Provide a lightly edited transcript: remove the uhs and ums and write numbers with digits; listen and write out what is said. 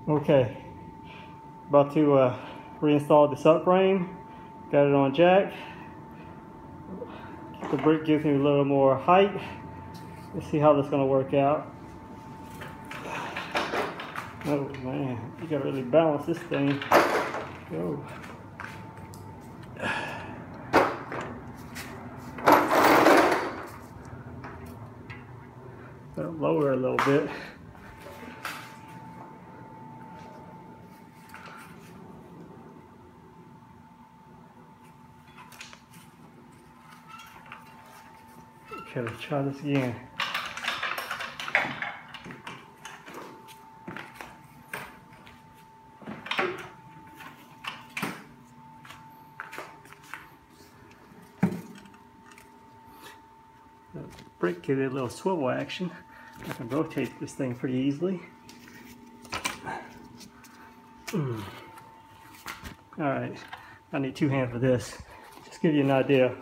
Okay, about to reinstall the subframe. Got it on jack. The brake gives me a little more height. Let's see how that's going to work out. Oh man, you got to really balance this thing. Go. Gotta lower it a little bit. Okay, let's try this again. The brake gives it a little swivel action. I can rotate this thing pretty easily. Alright, I need two hands for this. Just give you an idea